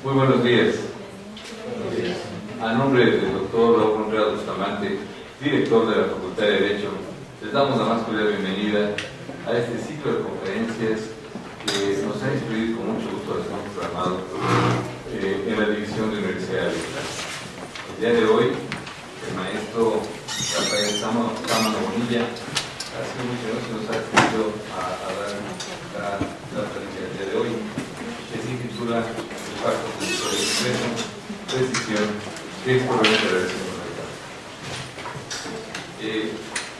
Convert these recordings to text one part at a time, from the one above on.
Muy buenos días. A nombre del doctor Raúl Contreras Bustamante, director de la Facultad de Derecho, les damos la más cordial bienvenida a este ciclo de conferencias que nos ha instruido con mucho gusto, les hemos programado en la División de Universidad Abierta. El día de hoy, el maestro Rafael Sámano Bonilla ha sido muy generoso y nos ha accedido a dar la conferencia del día de hoy, que se titula El Pacto Promisorio Expreso, Decisión que es correcta de la decisión correcta.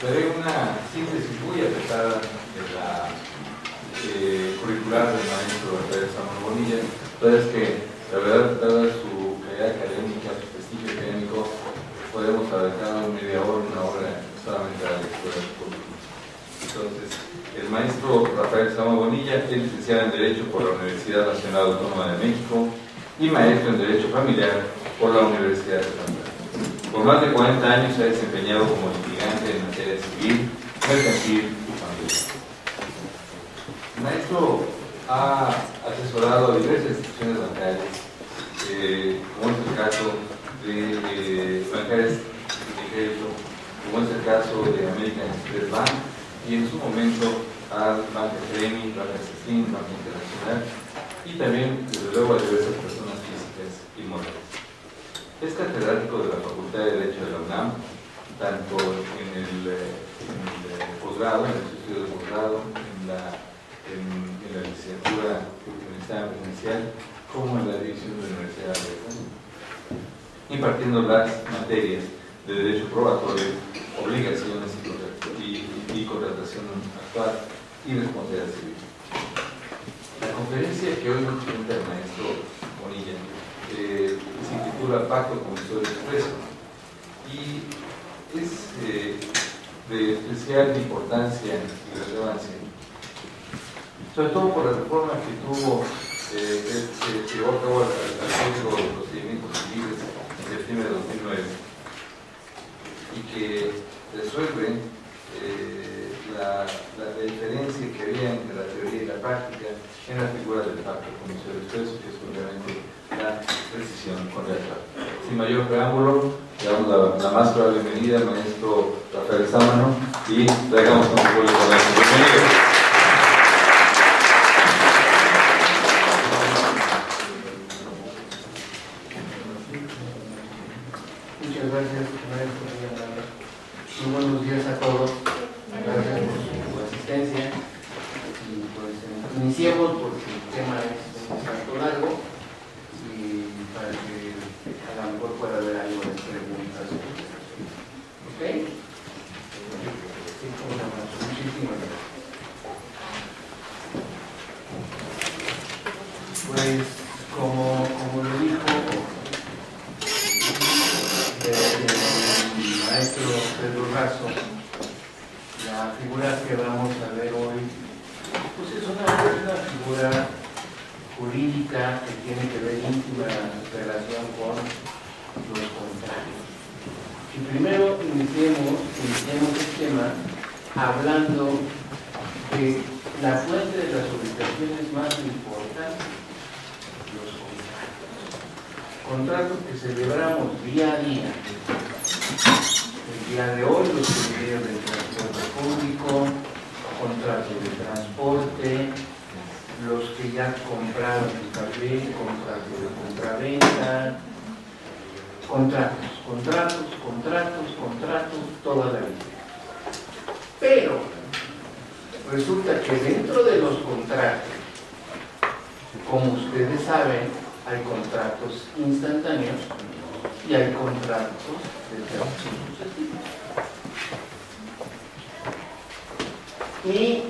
Daré una síntesis muy apretada de la curricular del maestro Rafael Sámano Bonilla, toda es que, la verdad, dada su calidad académica, su prestigio académico, podemos abarcar media hora, una hora solamente a la lectura del currículum. Entonces, el maestro Rafael Sámano Bonilla es licenciado en Derecho por la Universidad Nacional Autónoma de México y maestro en Derecho Familiar por la Universidad de Santander. Por más de 40 años se ha desempeñado como litigante en materia civil, mercantil y familiar. El maestro ha asesorado a diversas instituciones bancarias, como es el caso de bancarias de crédito, como es el caso de American Express Bank, y en su momento al Banca Tremi, Banca Cestín, Banca Internacional, y también, desde luego, a diversas personas físicas y morales. Es catedrático de la Facultad de Derecho de la UNAM, tanto en el posgrado, en el estudio de posgrado, en la licenciatura universitaria presencial, como en la división de la Universidad Abierta, impartiendo las materias de Derecho Probatorio, Obligaciones y Contratación Actual y Responsabilidad Civil. La conferencia que hoy nos presenta el maestro Bonilla se titula Pacto Promisorio Expreso y es de especial importancia y relevancia, sobre todo por la reforma que tuvo, se llevó a cabo al Código de Procedimientos Civiles en septiembre de 2009 y que resuelve la diferencia que había entre la teoría y la práctica en la figura del pacto promisorio expreso, que es obviamente la decisión correcta. Sin mayor preámbulo, le damos la más cordial bienvenida al maestro Rafael Sámano y traigamos con público la bienvenida. Muchas gracias, maestro. Muy buenos días a todos. Gracias por su asistencia. Y pues iniciemos porque el tema es un tanto largo y para que a lo mejor pueda haber algo de preguntas. ¿Ok? Muchísimas gracias. Pues como lo dijo el maestro Pedro Razo, la figura que vamos a ver hoy pues es una figura jurídica que tiene que ver íntima relación con los contratos. Y primero iniciemos el tema hablando de la fuente de las obligaciones más importantes, los contratos que celebramos día a día. El día de hoy los servicios del transporte público, contratos de transporte, los que ya compraron el café, contratos de compraventa, contratos, toda la vida. Pero resulta que dentro de los contratos, como ustedes saben, hay contratos instantáneos y hay contratos de términos sucesivos. Y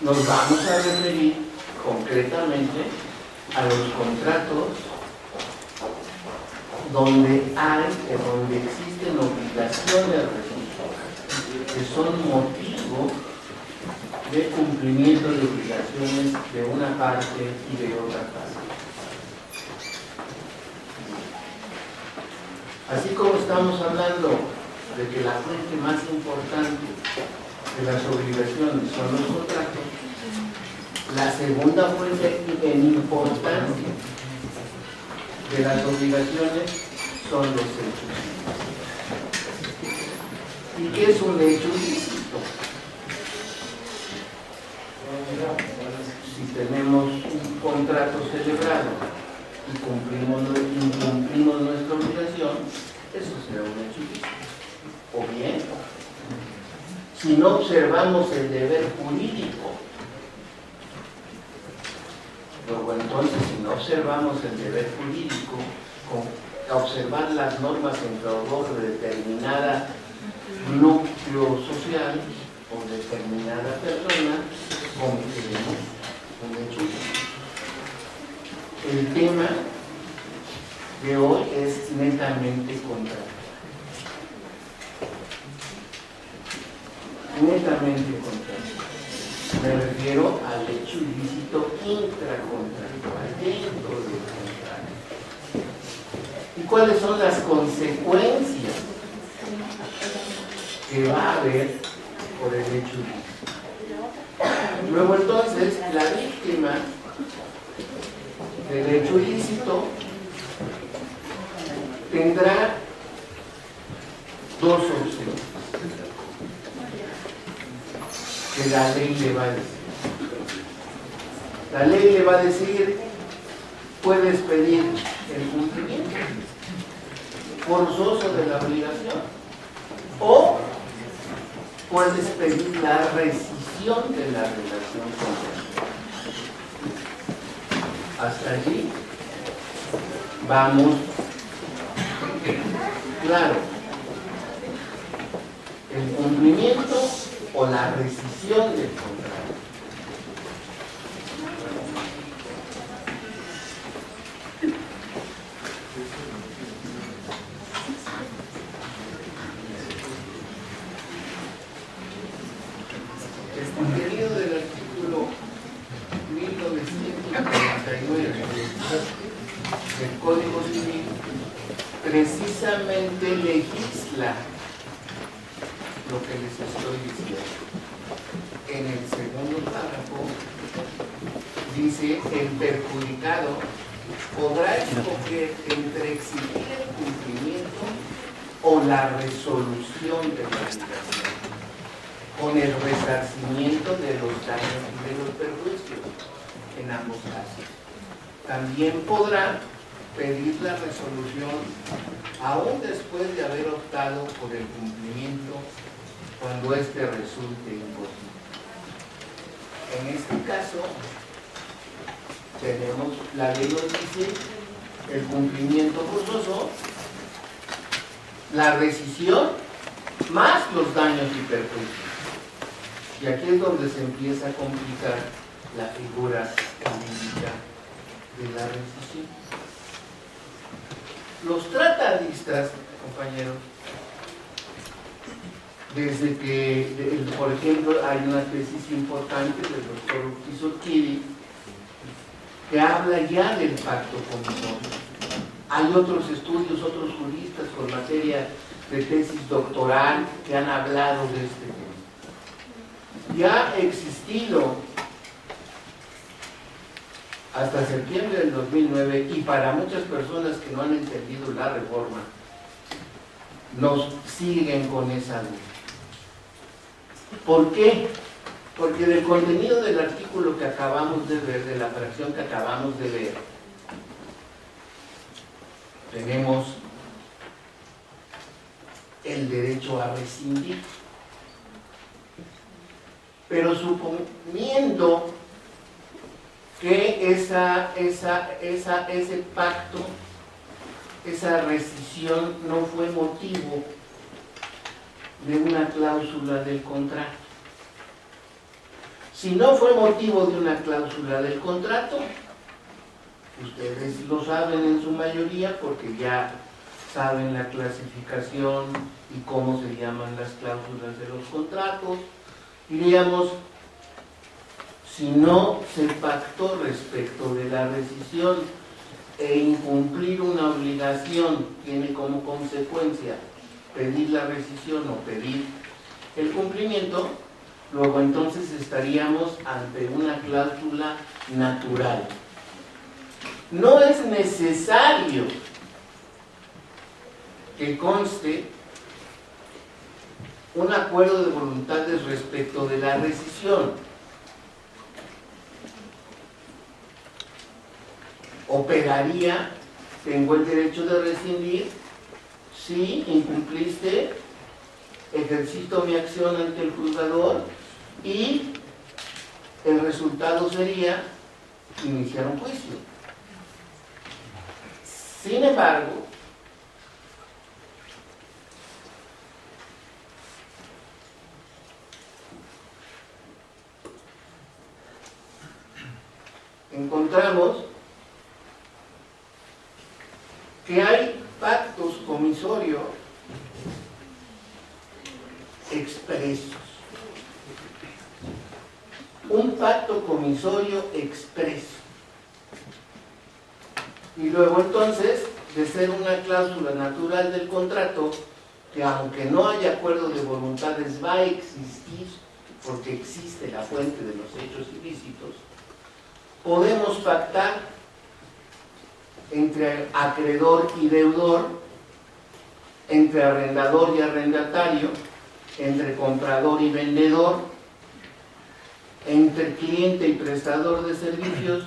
nos vamos a referir concretamente a los contratos donde existen obligaciones recíprocas, que son motivo de cumplimiento de obligaciones de una parte y de otra parte. Así como estamos hablando de que la fuente más importante de las obligaciones son los contratos, la segunda fuente en importancia de las obligaciones son los hechos. ¿Y qué es un hecho ilícito? Si tenemos un contrato celebrado y incumplimos nuestra obligación, eso será un hecho ilícito. O bien, si no observamos el deber jurídico, luego entonces si no observamos el deber jurídico, con observar las normas en favor de determinada núcleo social o determinada persona, cometeremos un hecho ilícito. El tema de hoy es netamente contractual. Netamente contractual. Me refiero al hecho ilícito intracontractual, dentro del contrato. ¿Y cuáles son las consecuencias que va a haber por el hecho ilícito? Luego entonces, la víctima del hecho ilícito tendrá dos opciones que la ley le va a decir. La ley le va a decir, puedes pedir el cumplimiento forzoso de la obligación o puedes pedir la rescisión de la relación contractual. Hasta allí vamos claro. El cumplimiento o la rescisión del contrato. El contenido del artículo 1949 del Código Civil precisamente legisla lo que les estoy diciendo. En el segundo párrafo dice: el perjudicado podrá escoger entre exigir el cumplimiento o la resolución de la obligación, con el resarcimiento de los daños y de los perjuicios en ambos casos. También podrá pedir la resolución aún después de haber optado por el cumplimiento cuando éste resulte imposible. En este caso, tenemos, la ley nos dice, el cumplimiento forzoso, la rescisión, más los daños y perjuicios. Y aquí es donde se empieza a complicar la figura jurídica de la rescisión. Los tratadistas, compañeros, desde que, por ejemplo, hay una tesis importante del doctor Urquizo-Kiri que habla ya del pacto comisorio. Hay otros estudios, otros juristas con materia de tesis doctoral que han hablado de este tema. Ya ha existido hasta septiembre del 2009, y para muchas personas que no han entendido la reforma, nos siguen con esa duda. ¿Por qué? Porque del contenido del artículo que acabamos de ver, de la fracción que acabamos de ver, tenemos el derecho a rescindir. Pero suponiendo que ese pacto, esa rescisión no fue motivo de una cláusula del contrato. Si no fue motivo de una cláusula del contrato, ustedes lo saben en su mayoría porque ya saben la clasificación y cómo se llaman las cláusulas de los contratos. Diríamos, si no se pactó respecto de la rescisión e incumplir una obligación tiene como consecuencia pedir la rescisión o pedir el cumplimiento, luego entonces estaríamos ante una cláusula natural. no es necesario que conste un acuerdo de voluntades respecto de la rescisión. Operaría, tengo el derecho de rescindir si incumpliste, ejercito mi acción ante el juzgador y el resultado sería iniciar un juicio. Sin embargo, encontramos que hay pactos comisorios expresos. Un pacto comisorio expreso. Y luego entonces, de ser una cláusula natural del contrato, que aunque no haya acuerdo de voluntades va a existir, porque existe la fuente de los hechos ilícitos, podemos pactar entre acreedor y deudor, entre arrendador y arrendatario, entre comprador y vendedor, entre cliente y prestador de servicios,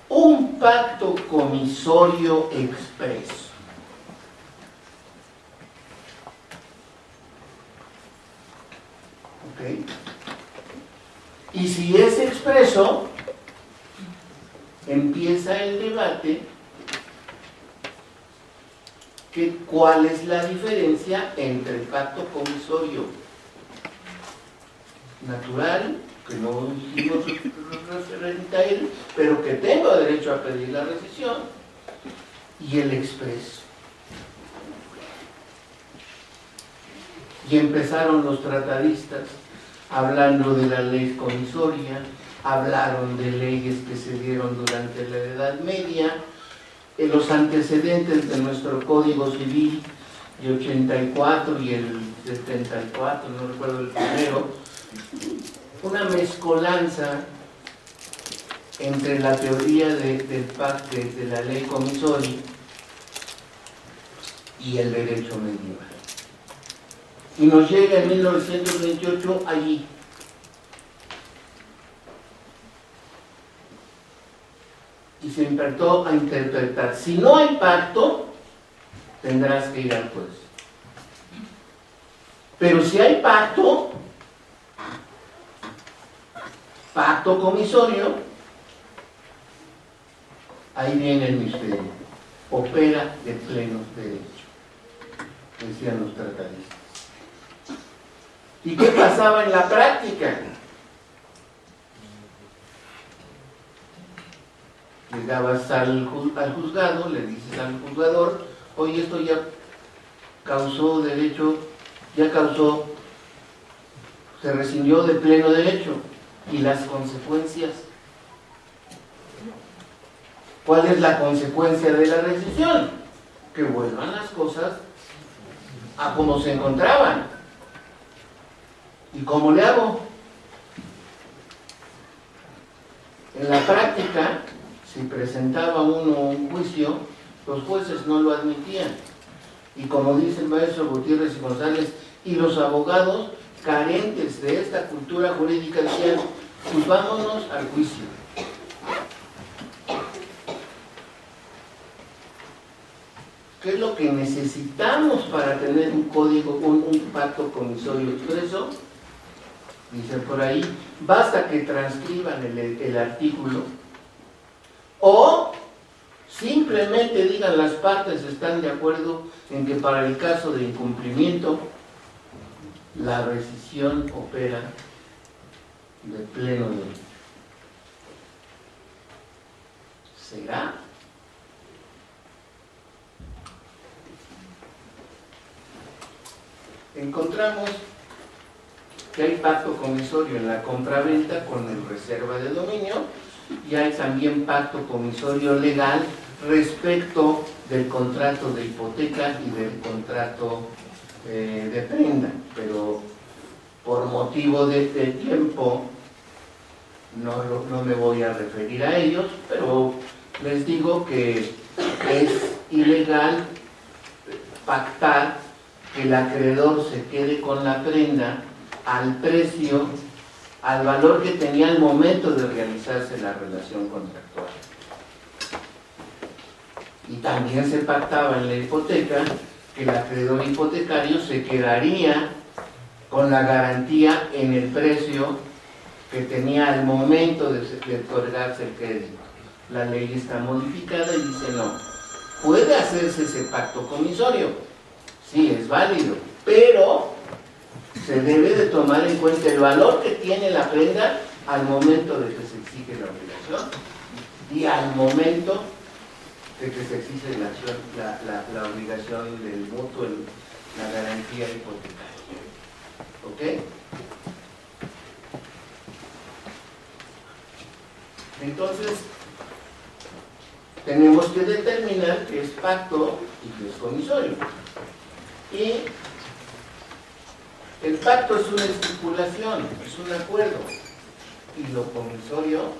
un pacto comisorio expreso. ¿Ok? Y si es expreso, empieza el debate que cuál es la diferencia entre el pacto comisorio natural, que no hicimos referente a él, pero que tengo derecho a pedir la rescisión, y el expreso. Y empezaron los tratadistas hablando de la ley comisoria, hablaron de leyes que se dieron durante la Edad Media, en los antecedentes de nuestro Código Civil de 84 y el 74, no recuerdo el primero, una mezcolanza entre la teoría de la ley comisoria y el derecho medieval. Y nos llega en 1928 allí. Y se empezó a interpretar: si no hay pacto, tendrás que ir al juez. Pero si hay pacto, pacto comisorio, ahí viene el misterio. Opera de pleno derecho, decían los tratadistas. ¿Y qué pasaba en la práctica? Llegabas al juzgado, le dices al juzgador: oye, esto ya causó derecho, se rescindió de pleno derecho. ¿Y las consecuencias? ¿Cuál es la consecuencia de la rescisión? Que vuelvan las cosas a como se encontraban. ¿Y cómo le hago? En la práctica, si presentaba uno un juicio, los jueces no lo admitían. Y como dice el maestro Gutiérrez y González, y los abogados carentes de esta cultura jurídica decían: pues vámonos al juicio. ¿Qué es lo que necesitamos para tener un código, un pacto comisorio expreso? Dice por ahí: basta que transcriban el artículo, o simplemente digan las partes están de acuerdo en que para el caso de incumplimiento la rescisión opera de pleno derecho. ¿Será? Encontramos que hay pacto comisorio en la compraventa con el reserva de dominio, y hay también pacto comisorio legal respecto del contrato de hipoteca y del contrato de prenda, pero por motivo de tiempo no me voy a referir a ellos, pero les digo que es ilegal pactar que el acreedor se quede con la prenda al precio, al valor que tenía al momento de realizarse la relación contractual. Y también se pactaba en la hipoteca que el acreedor hipotecario se quedaría con la garantía en el precio que tenía al momento de otorgarse el crédito. La ley está modificada y dice no. Puede hacerse ese pacto comisorio, sí, es válido, pero se debe de tomar en cuenta el valor que tiene la prenda al momento de que se exige la obligación y al momento de que se exige la obligación del mutuo, la garantía hipotecaria. ¿Ok? Entonces, tenemos que determinar qué es pacto y qué es comisorio. Y el pacto es una estipulación, es un acuerdo. Y lo comisorio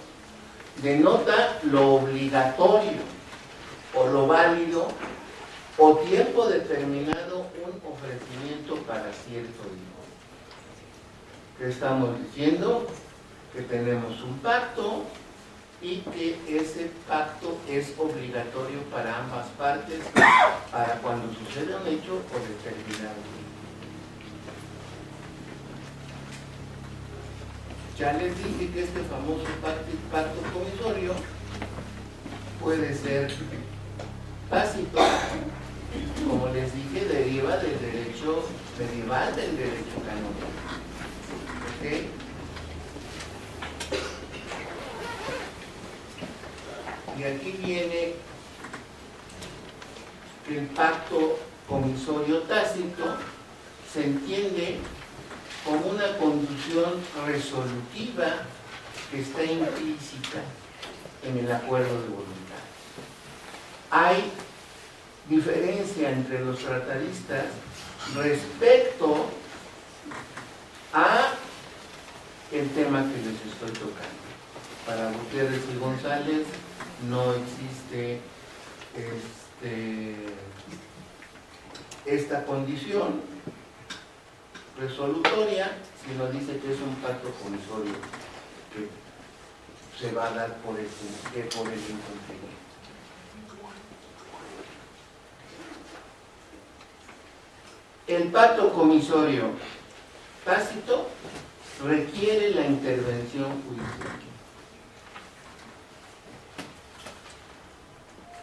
denota lo obligatorio o lo válido o tiempo determinado un ofrecimiento para cierto dinero. ¿Qué estamos diciendo? Que tenemos un pacto y que ese pacto es obligatorio para ambas partes para cuando suceda un hecho o determinado. Ya les dije que este famoso pacto comisorio puede ser tácito, como les dije, deriva del derecho medieval, del derecho canónico. ¿Ok? Y aquí viene que el pacto comisorio tácito se entiende como una condición resolutiva que está implícita en el acuerdo de voluntad. Hay diferencia entre los tratadistas respecto a el tema que les estoy tocando. Para Gutiérrez y González no existe esta condición resolutoria, sino dice que es un pacto comisorio que se va a dar por el incumplimiento. El pacto comisorio tácito requiere la intervención judicial.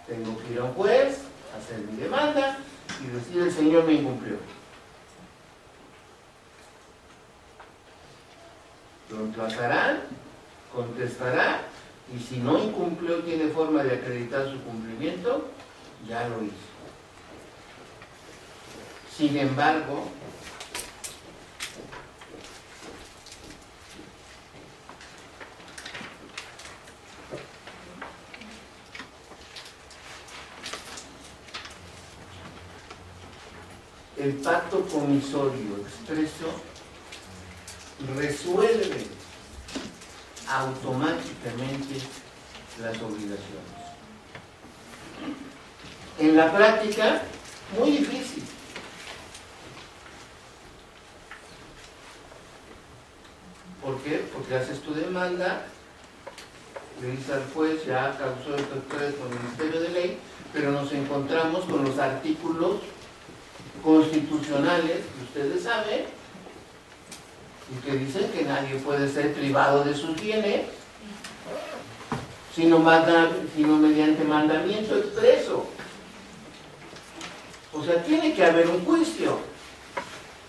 Tengo que ir a un juez, hacer mi demanda y decir el señor me incumplió. Lo emplazarán, contestará y si no incumplió, tiene forma de acreditar su cumplimiento, ya lo hizo. Sin embargo, el pacto comisorio expreso resuelve automáticamente las obligaciones. En la práctica, muy difícil. ¿Por qué? Porque haces tu demanda, le dices al juez, ya causó esto con el Ministerio de Ley, pero nos encontramos con los artículos constitucionales que ustedes saben y que dicen que nadie puede ser privado de sus bienes sino mediante mandamiento expreso. O sea, tiene que haber un juicio.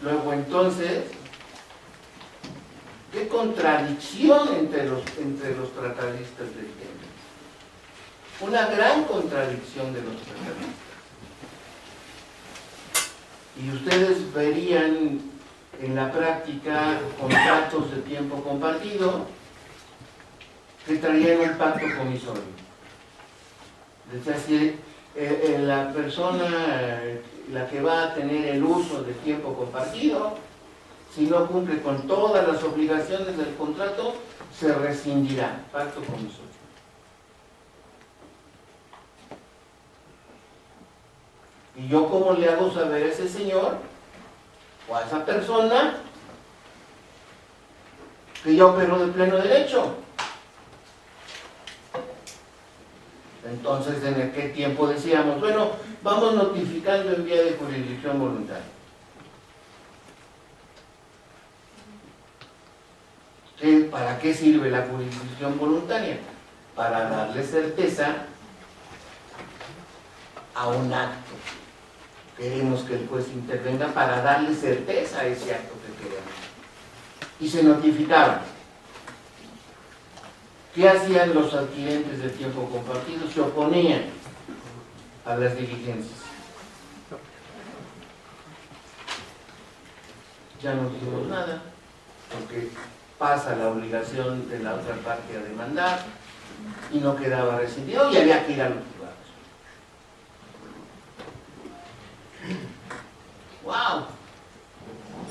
Luego entonces, ¿qué contradicción entre los tratadistas del tema? Una gran contradicción de los tratadistas. Y ustedes verían en la práctica contratos de tiempo compartido que traían un pacto comisorio. Es decir, la persona, la que va a tener el uso de tiempo compartido, si no cumple con todas las obligaciones del contrato, se rescindirá. Pacto comisorio. ¿Y yo cómo le hago saber a ese señor o a esa persona que ya operó de pleno derecho? Entonces, ¿en qué tiempo decíamos? Bueno, vamos notificando en vía de jurisdicción voluntaria. ¿Para qué sirve la jurisdicción voluntaria? Para darle certeza a un acto. Queremos que el juez intervenga para darle certeza a ese acto que queremos. Y se notificaba. ¿Qué hacían los adquirentes de tiempo compartido? Se oponían a las diligencias. Ya no dijimos nada, porque pasa la obligación de la otra parte a demandar y no quedaba rescindido y había que ir a los juzgados. ¡Wow!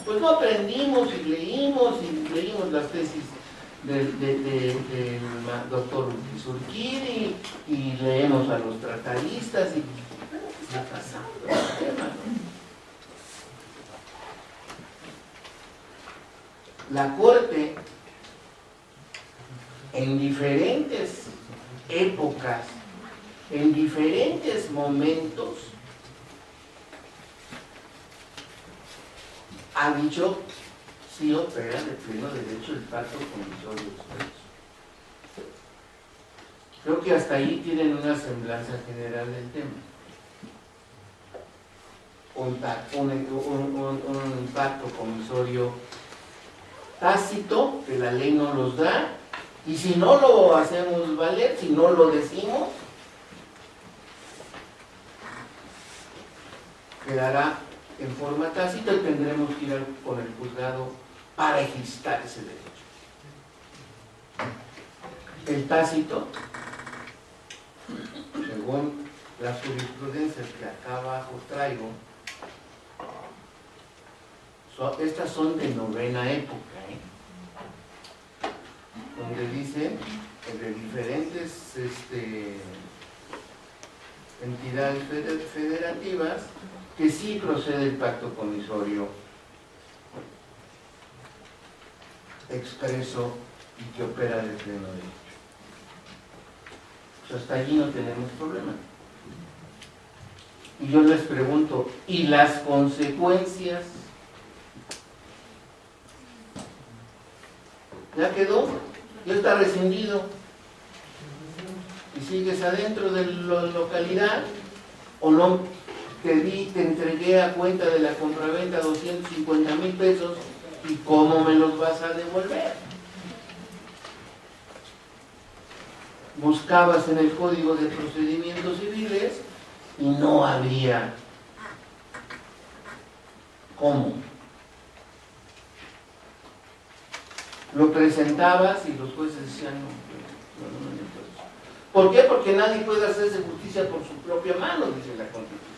Pues no aprendimos y leímos las tesis del doctor Surquiri y leemos a los tratadistas y ¿qué está pasando el tema? La Corte en diferentes épocas, en diferentes momentos, ha dicho sí opera de pleno derecho el pacto promisorio expreso. Creo que hasta ahí tienen una semblanza general del tema. Un pacto promisorio tácito, que la ley no los da, y si no lo hacemos valer, si no lo decimos, quedará en forma tácita y tendremos que ir con el juzgado para ejercitar ese derecho. El tácito, según las jurisprudencias que acá abajo traigo, estas son de novena época, donde dicen de diferentes entidades federativas que sí procede el pacto promisorio expreso y que opera de pleno derecho. Pues hasta allí no tenemos problema. Y yo les pregunto, ¿y las consecuencias? ¿Ya quedó? ¿Ya está rescindido? ¿Y sigues adentro de la localidad? ¿O no? Te entregué a cuenta de la compraventa 250,000 pesos y ¿cómo me los vas a devolver? Buscabas en el Código de Procedimientos Civiles y no había cómo. Lo presentabas y los jueces decían no. ¿Por qué? Porque nadie puede hacerse justicia por su propia mano, dice la Constitución.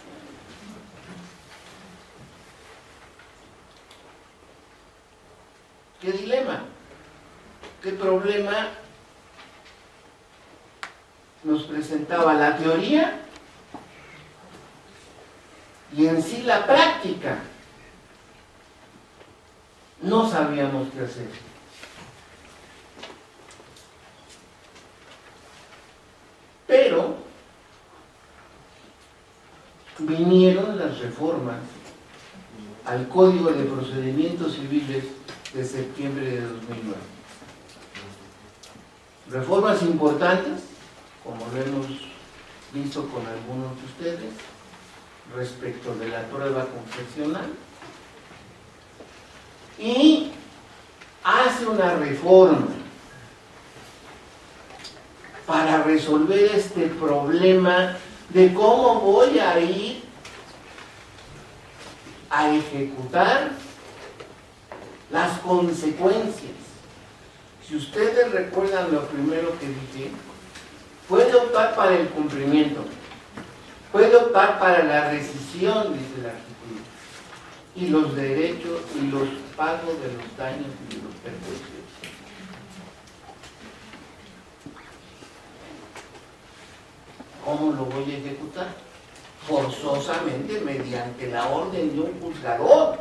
¿Qué dilema? ¿Qué problema nos presentaba la teoría y en sí la práctica? No sabíamos qué hacer. Pero vinieron las reformas al Código de Procedimientos Civiles de septiembre de 2009. Reformas importantes, como lo hemos visto con algunos de ustedes, respecto de la prueba confesional, y hace una reforma para resolver este problema de cómo voy a ir a ejecutar las consecuencias. Si ustedes recuerdan lo primero que dije, puede optar para el cumplimiento, puede optar para la rescisión, dice el artículo, y los derechos y los pagos de los daños y de los perjuicios. ¿Cómo lo voy a ejecutar? forzosamente mediante la orden de un juzgador.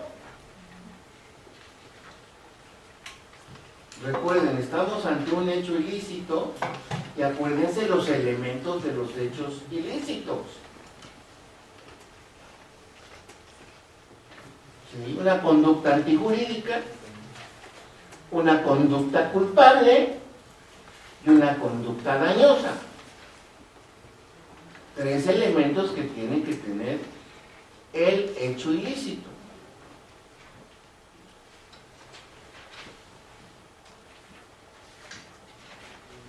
Recuerden, estamos ante un hecho ilícito y acuérdense los elementos de los hechos ilícitos. ¿Sí? Una conducta antijurídica, una conducta culpable y una conducta dañosa. 3 elementos que tiene que tener el hecho ilícito.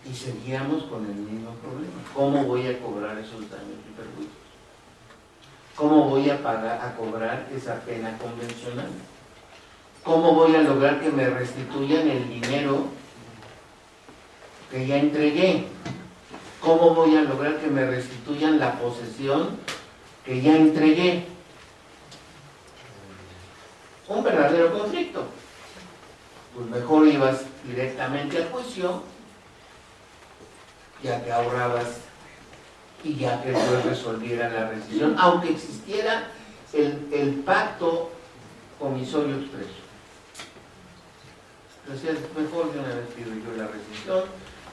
Y seguíamos con el mismo problema. ¿Cómo voy a cobrar esos daños y perjuicios? ¿Cómo voy a cobrar esa pena convencional? ¿Cómo voy a lograr que me restituyan el dinero que ya entregué? ¿Cómo voy a lograr que me restituyan la posesión que ya entregué? Un verdadero conflicto. Pues mejor ibas directamente al juicio, ya que ahorrabas y ya que después resolviera la rescisión, aunque existiera el pacto comisorio expreso. Entonces, mejor de una vez pido yo la rescisión,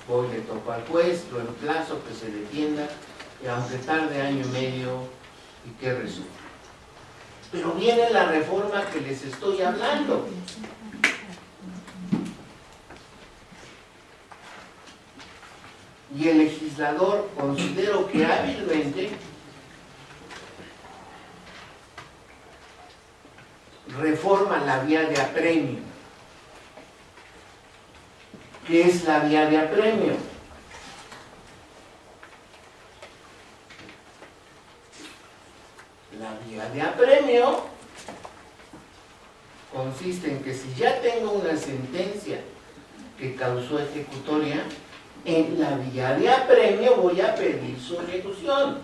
voy, le toco al juez, lo emplazo, que se defienda, y aunque tarde año y medio, y que resuelva. Pero viene la reforma que les estoy hablando. Y el legislador, considero que hábilmente reforma la vía de apremio. ¿Qué es la vía de apremio? La vía de apremio consiste en que si ya tengo una sentencia que causó ejecutoria, en la vía de apremio voy a pedir su ejecución.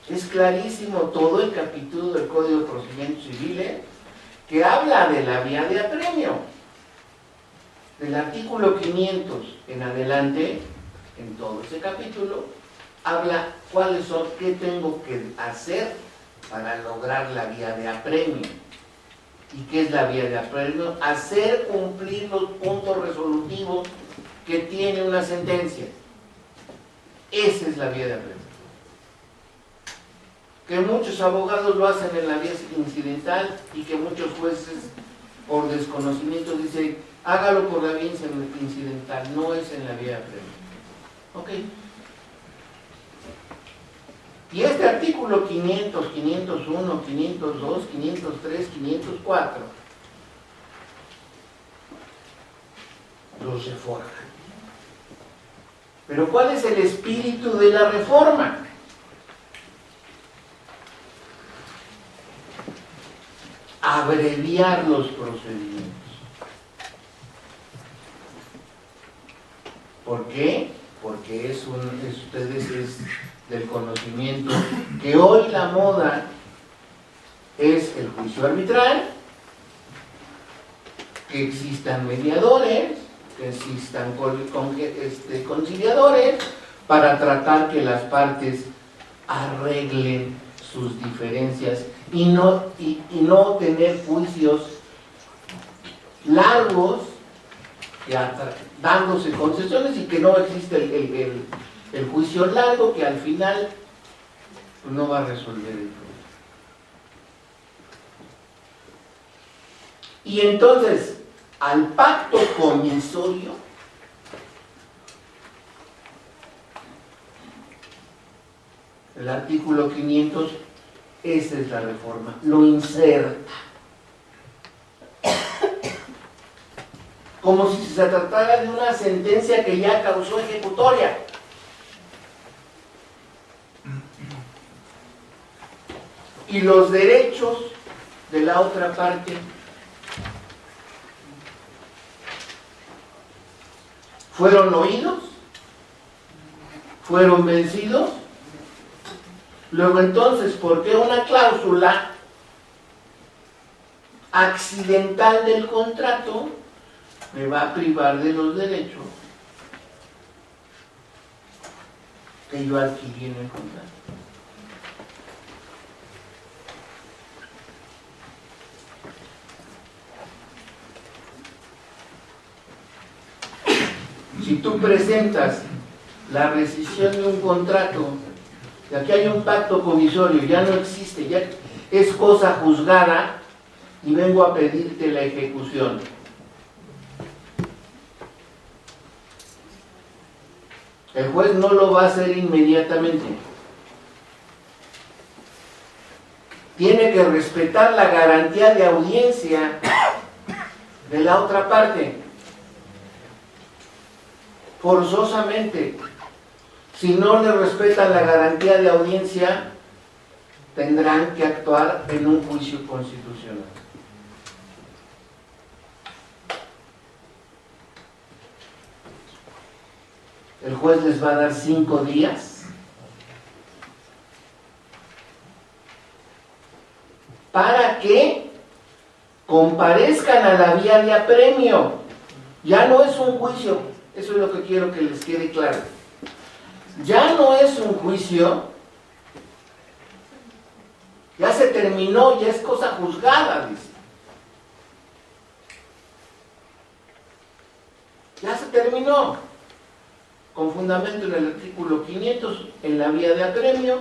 Es clarísimo todo el capítulo del Código de Procedimientos Civiles que habla de la vía de apremio. Del artículo 500 en adelante, en todo ese capítulo, habla cuáles son, qué tengo que hacer para lograr la vía de apremio. ¿Y qué es la vía de apremio? Hacer cumplir los puntos resolutivos que tiene una sentencia. Esa es la vía de apremio. Que muchos abogados lo hacen en la vía incidental y que muchos jueces, por desconocimiento, dicen, hágalo por la vía incidental, no es en la vía de apremio. ¿Ok? Y este artículo 500, 501, 502, 503, 504 los reforman. Pero ¿cuál es el espíritu de la reforma? Abreviar los procedimientos. ¿Por qué? Porque ustedes es del conocimiento que hoy la moda es el juicio arbitral, que existan mediadores, que existan conciliadores para tratar que las partes arreglen sus diferencias y no tener juicios largos dándose concesiones y que no existe el juicio largo que al final pues, no va a resolver el problema. Y entonces, al pacto comisorio, el artículo 500, esa es la reforma, lo inserta. Como si se tratara de una sentencia que ya causó ejecutoria. Y los derechos de la otra parte fueron oídos, fueron vencidos. Luego entonces, ¿por qué una cláusula accidental del contrato me va a privar de los derechos que yo adquirí en el contrato. Si tú presentas la rescisión de un contrato, ya que hay un pacto comisorio, ya no existe, ya es cosa juzgada, y vengo a pedirte la ejecución. El juez no lo va a hacer inmediatamente. Tiene que respetar la garantía de audiencia de la otra parte. Forzosamente. Si no le respetan la garantía de audiencia, tendrán que actuar en un juicio constitucional. El juez les va a dar 5 días para que comparezcan a la vía de apremio. Ya no es un juicio, eso es lo que quiero que les quede claro. Ya no es un juicio, ya se terminó, ya es cosa juzgada, dice. Ya se terminó. Con fundamento en el artículo 500, en la vía de apremio,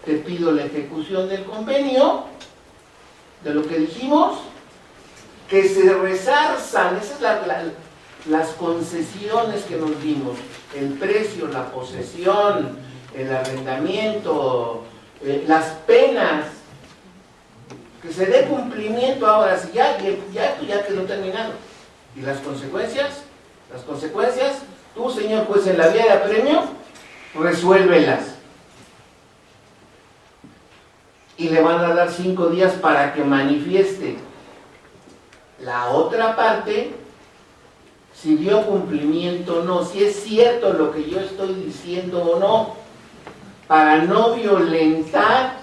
te pido la ejecución del convenio, de lo que dijimos, que se resarzan, esas son las concesiones que nos dimos, el precio, la posesión, el arrendamiento, las penas, que se dé cumplimiento ahora, si ya esto ya quedó terminado. ¿Y las consecuencias? Las consecuencias, tú, señor juez, en la vía de apremio, resuélvelas. Y le van a dar 5 días para que manifieste la otra parte, si dio cumplimiento o no, si es cierto lo que yo estoy diciendo o no, para no violentar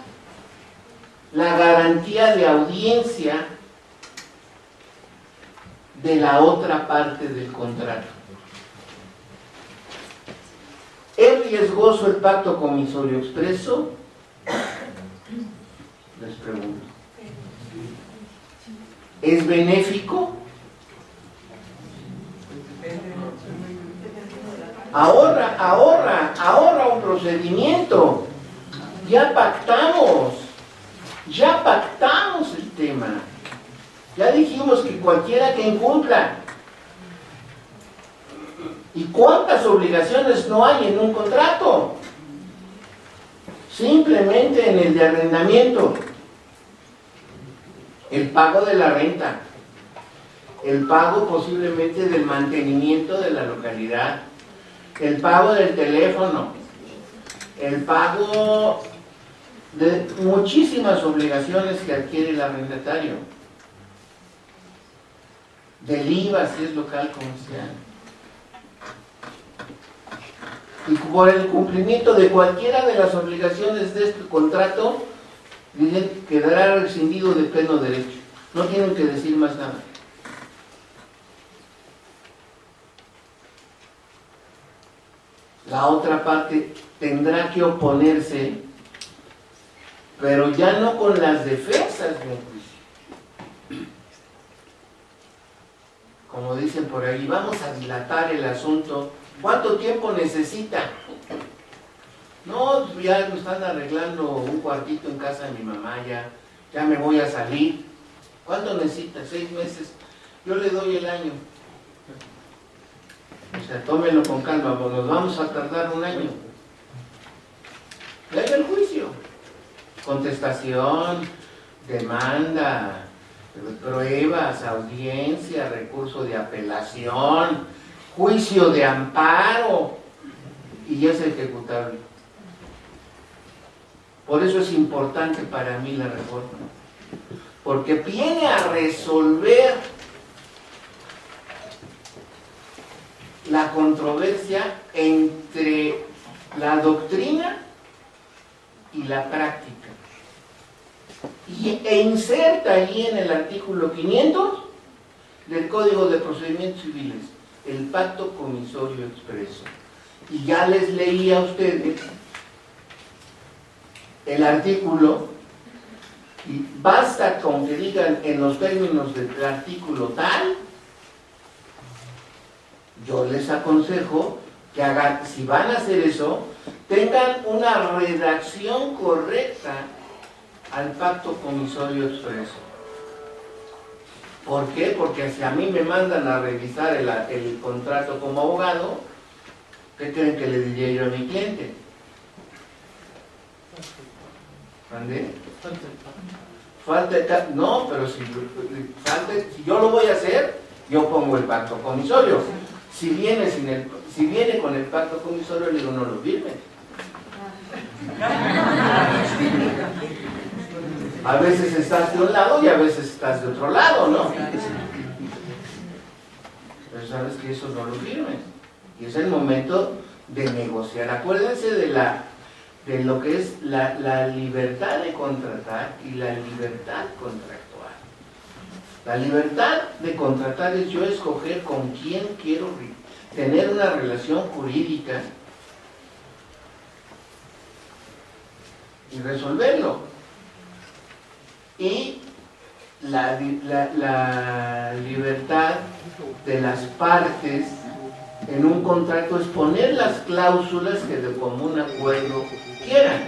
la garantía de audiencia de la otra parte del contrato. ¿Es riesgoso el pacto comisorio expreso? Les pregunto. ¿Es benéfico? Ahorra un procedimiento. Ya pactamos el tema. Ya dijimos que cualquiera que incumpla. ¿Y cuántas obligaciones no hay en un contrato? Simplemente en el de arrendamiento. El pago de la renta. El pago posiblemente del mantenimiento de la localidad. El pago del teléfono. El pago de muchísimas obligaciones que adquiere el arrendatario. Del IVA si es local comercial. Y por el cumplimiento de cualquiera de las obligaciones de este contrato, quedará rescindido de pleno derecho. No tienen que decir más nada. La otra parte tendrá que oponerse, pero ya no con las defensas de un juicio. Como dicen por ahí, vamos a dilatar el asunto. ¿Cuánto tiempo necesita? No, ya me están arreglando un cuartito en casa de mi mamá, ya me voy a salir. ¿Cuánto necesita? 6 meses. Yo le doy el año. O sea, tómelo con calma, pues nos vamos a tardar un año. Llega el juicio. Contestación, demanda, pruebas, audiencia, recurso de apelación, juicio de amparo, y ya es ejecutable. Por eso es importante para mí la reforma, porque viene a resolver la controversia entre la doctrina y la práctica, e inserta allí en el artículo 500 del Código de Procedimientos Civiles el pacto comisorio expreso. Y ya les leí a ustedes el artículo, y basta con que digan en los términos del artículo tal. Yo les aconsejo que hagan, si van a hacer eso, tengan una redacción correcta al pacto comisorio expreso. ¿Por qué? Porque si a mí me mandan a revisar el contrato como abogado, ¿qué creen que le diría yo a mi cliente? ¿Mandé? No, pero si yo lo voy a hacer, yo pongo el pacto comisorio. Si viene con el pacto comisorio, le digo, no lo firme. A veces estás de un lado y a veces estás de otro lado, ¿no? Pero sabes que eso no lo firmes. Y es el momento de negociar. Acuérdense de lo que es la libertad de contratar y la libertad contractual. La libertad de contratar es yo escoger con quién quiero tener una relación jurídica y resolverlo. Y la libertad de las partes en un contrato es poner las cláusulas que de común acuerdo quieran.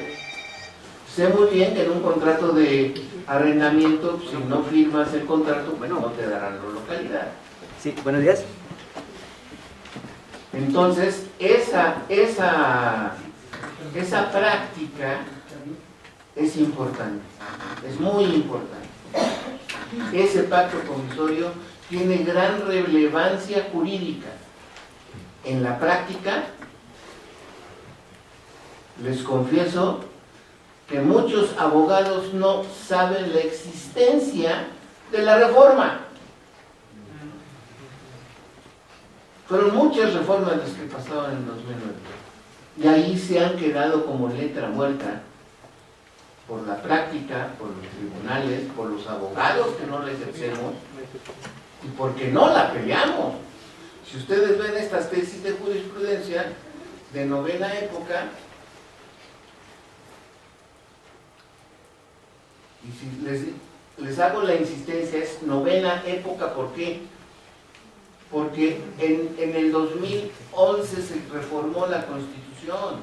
Sé muy bien que en un contrato de arrendamiento, si no firmas el contrato, bueno, no te darán la localidad. Sí, buenos días. Entonces, esa práctica es importante, es muy importante. Ese pacto comisorio tiene gran relevancia jurídica. En la práctica, les confieso que muchos abogados no saben la existencia de la reforma. Fueron muchas reformas las que pasaron en 2009 y ahí se han quedado como letra muerta por la práctica, por los tribunales, por los abogados que no la ejercemos y porque no la peleamos. Si ustedes ven estas tesis de jurisprudencia de novena época, y si les hago la insistencia, es novena época, ¿por qué? Porque en el 2011 se reformó la Constitución.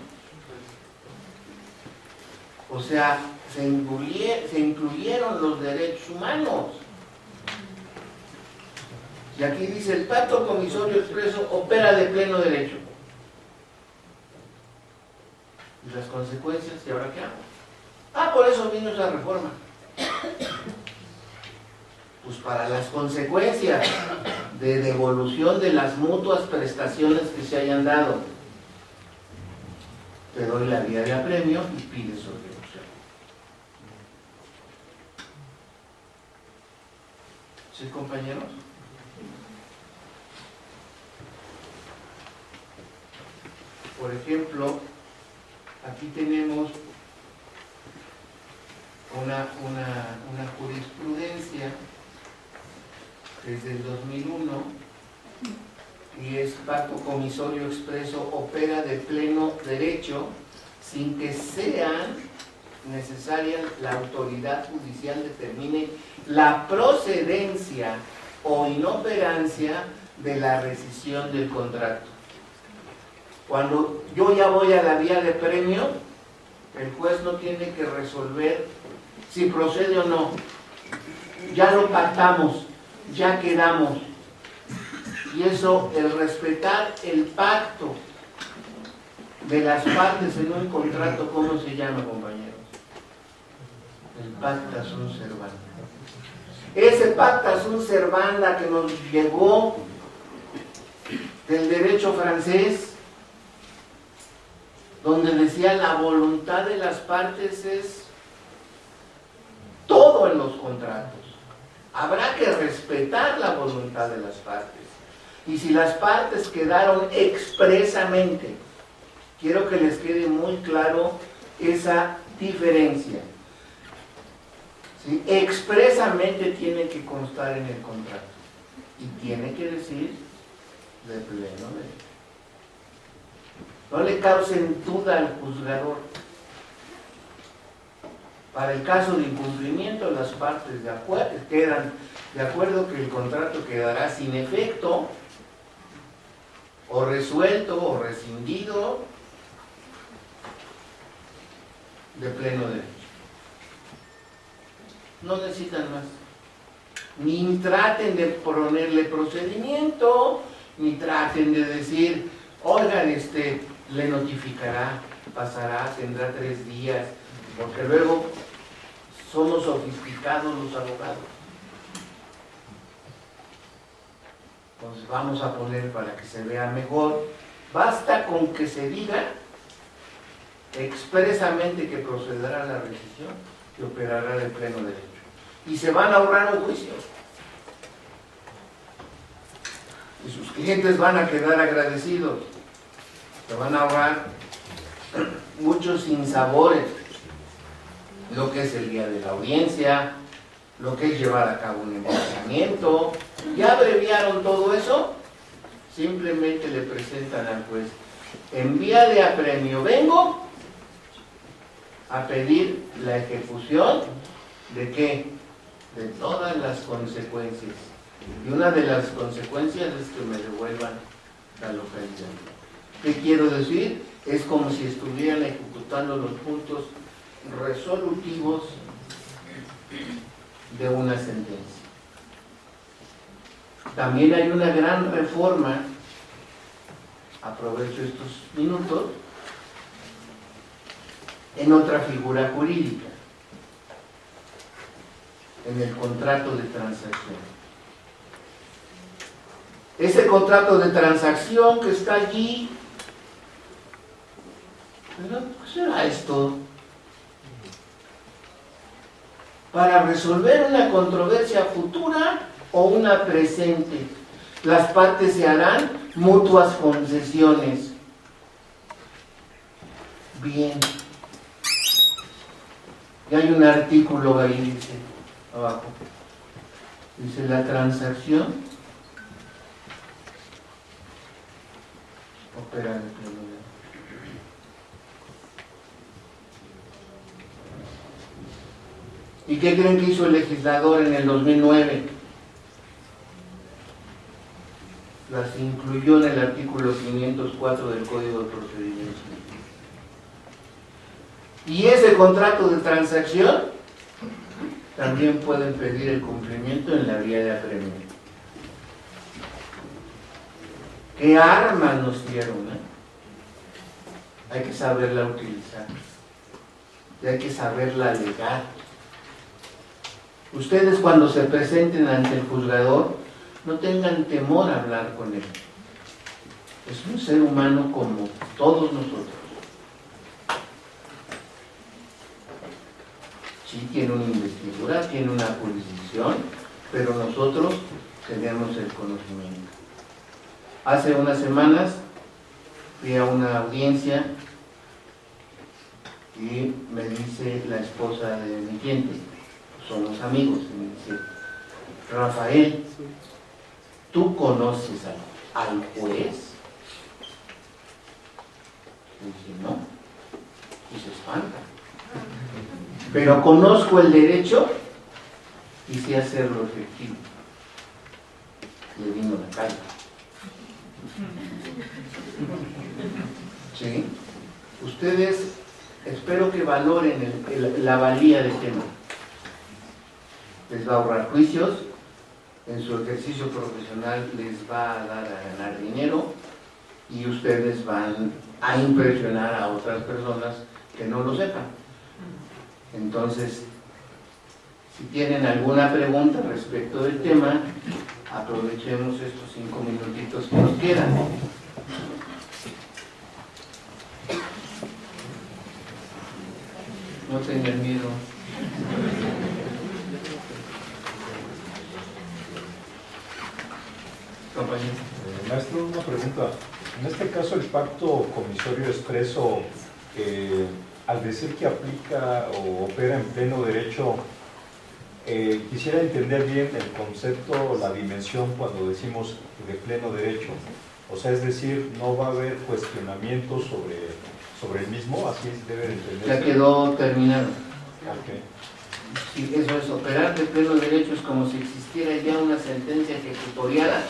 O sea, se incluyeron los derechos humanos. Y aquí dice, el pacto comisorio expreso opera de pleno derecho. ¿Y las consecuencias? ¿Y ahora qué hago? Por eso vino esa reforma. Pues para las consecuencias de devolución de las mutuas prestaciones que se hayan dado, te doy la vía de apremio y pides solvencia. ¿Sí, compañeros? Por ejemplo, aquí tenemos una jurisprudencia desde el 2001 y es pacto comisorio expreso opera de pleno derecho sin que sean necesarias la autoridad judicial determine la procedencia o inoperancia de la rescisión del contrato. Cuando yo ya voy a la vía de premio, el juez no tiene que resolver si procede o no. Ya lo pactamos, ya quedamos. Y eso, el respetar el pacto de las partes en un contrato, ¿cómo se llama, compañeros? El pacta sunt servanda. Ese pacta sunt servanda que nos llegó del derecho francés, donde decía la voluntad de las partes es todo en los contratos. Habrá que respetar la voluntad de las partes. Y si las partes quedaron expresamente, quiero que les quede muy claro esa diferencia. ¿Sí? Expresamente tiene que constar en el contrato. Y tiene que decir de pleno derecho. No le causen duda al juzgador. Para el caso de incumplimiento, las partes quedan de acuerdo que el contrato quedará sin efecto, o resuelto, o rescindido, de pleno derecho. No necesitan más. Ni traten de ponerle procedimiento, ni traten de decir, oigan, le notificará, pasará, tendrá 3 días, porque luego somos sofisticados los abogados. Entonces vamos a poner para que se vea mejor, basta con que se diga expresamente que procederá a la rescisión y operará de pleno derecho. Y se van a ahorrar un juicio. Y sus clientes van a quedar agradecidos. Se van a ahorrar muchos sinsabores. Lo que es el día de la audiencia, lo que es llevar a cabo un emplazamiento. Ya abreviaron todo eso. Simplemente le presentan al juez: en vía de apremio vengo a pedir la ejecución ¿de qué? De todas las consecuencias. Y una de las consecuencias es que me devuelvan la localidad. ¿Qué quiero decir? Es como si estuvieran ejecutando los puntos resolutivos de una sentencia. También hay una gran reforma, aprovecho estos minutos, en otra figura jurídica, en el contrato de transacción. Ese contrato de transacción que está allí, ¿qué será esto? Para resolver una controversia futura o una presente. Las partes se harán mutuas concesiones. Bien. Y hay un artículo ahí, dice, abajo. Dice, la transacción opera en el pleno derecho. ¿Y qué creen que hizo el legislador en el 2009? Las incluyó en el artículo 504 del Código de Procedimientos. Y ese contrato de transacción también pueden pedir el cumplimiento en la vía de apremio. ¿Qué armas nos dieron? Hay que saberla utilizar. Y hay que saberla alegar. Ustedes, cuando se presenten ante el juzgador, no tengan temor a hablar con él. Es un ser humano como todos nosotros. Sí, tiene una investidura, tiene una jurisdicción, pero nosotros tenemos el conocimiento. Hace unas semanas fui a una audiencia y me dice la esposa de mi cliente, somos amigos, y me dice, Rafael, ¿tú conoces al juez? Le dije, no, y se espanta. Pero conozco el derecho y sé hacerlo efectivo. Le vino la calle. ¿Sí? Ustedes, espero que valoren la valía del tema. Les va a ahorrar juicios, en su ejercicio profesional les va a dar a ganar dinero y ustedes van a impresionar a otras personas que no lo sepan. Entonces, si tienen alguna pregunta respecto del tema, aprovechemos estos 5 minutitos que nos quedan. No tengan miedo. Compañero. Maestro, una pregunta. En este caso, el pacto comisorio expreso, al decir que aplica o opera en pleno derecho, quisiera entender bien el concepto, la dimensión cuando decimos de pleno derecho. O sea, es decir, no va a haber cuestionamientos sobre el mismo, así debe entenderse. Ya quedó terminado. Okay. Sí, eso es, operar de pleno derecho es como si existiera ya una sentencia ejecutoriada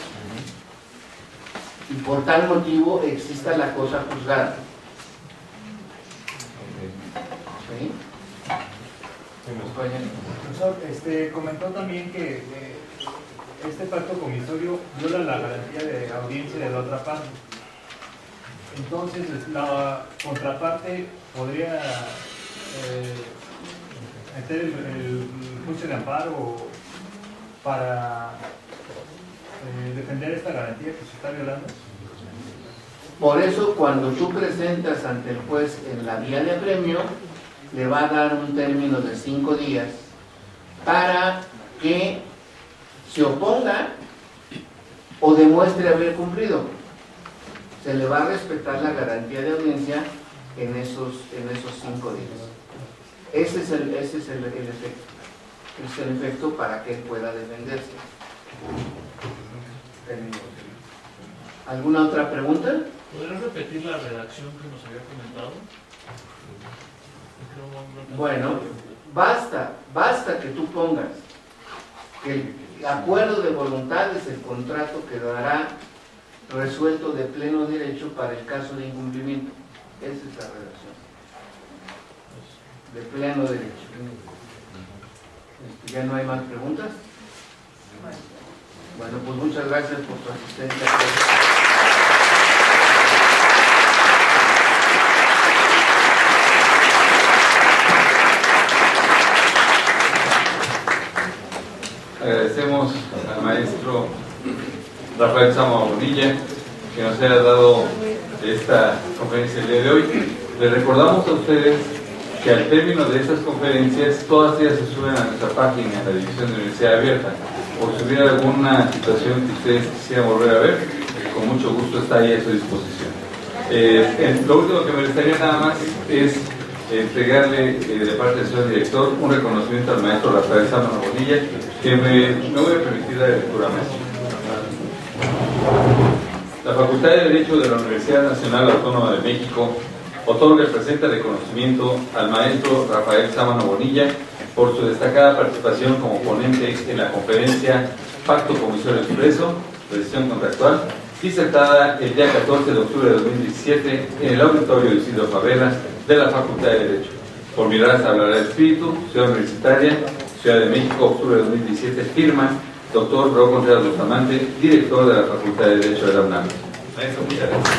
y por tal motivo exista la cosa juzgada. ¿Sí? Compañero. Profesor, comentó también que este pacto comisorio viola la garantía de audiencia de la otra parte. Entonces, la contraparte podría meter el juicio de amparo para defender esta garantía que se está violando. Por eso, cuando tú presentas ante el juez en la vía de apremio, le va a dar un término de 5 días para que se oponga o demuestre haber cumplido. Se le va a respetar la garantía de audiencia en esos 5 días. Ese es el efecto. Es el efecto para que él pueda defenderse. ¿Alguna otra pregunta? ¿Podrías repetir la redacción que nos había comentado? Bueno, basta que tú pongas que el acuerdo de voluntades, el contrato quedará resuelto de pleno derecho para el caso de incumplimiento. Esa es la redacción. De pleno derecho. ¿Ya no hay más preguntas? Bueno, pues muchas gracias por tu asistencia. Agradecemos al maestro Rafael Sámano Bonilla que nos haya dado esta conferencia el día de hoy. Les recordamos a ustedes que al término de estas conferencias, todas ellas se suben a nuestra página en la División de Universidad Abierta. Por si hubiera alguna situación que ustedes quisieran volver a ver, con mucho gusto está ahí a su disposición. Lo último que me gustaría nada más es entregarle de parte del señor director un reconocimiento al maestro Rafael Sámano Bonilla, que me voy a permitir dar lectura, maestro. La Facultad de Derecho de la Universidad Nacional Autónoma de México otorga el presente reconocimiento al maestro Rafael Sámano Bonilla por su destacada participación como ponente en la conferencia Pacto Comisorio Expreso, Decisión Contractual, disertada el día 14 de octubre de 2017 en el auditorio de Isidro Favela de la Facultad de Derecho. Por mi raza hablará el espíritu, Ciudad Universitaria, Ciudad de México, octubre de 2017, firma Dr. Raúl Contreras Bustamante, director de la Facultad de Derecho de la UNAM. Maestro, muchas gracias.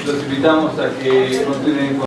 Los invitamos a que continúen con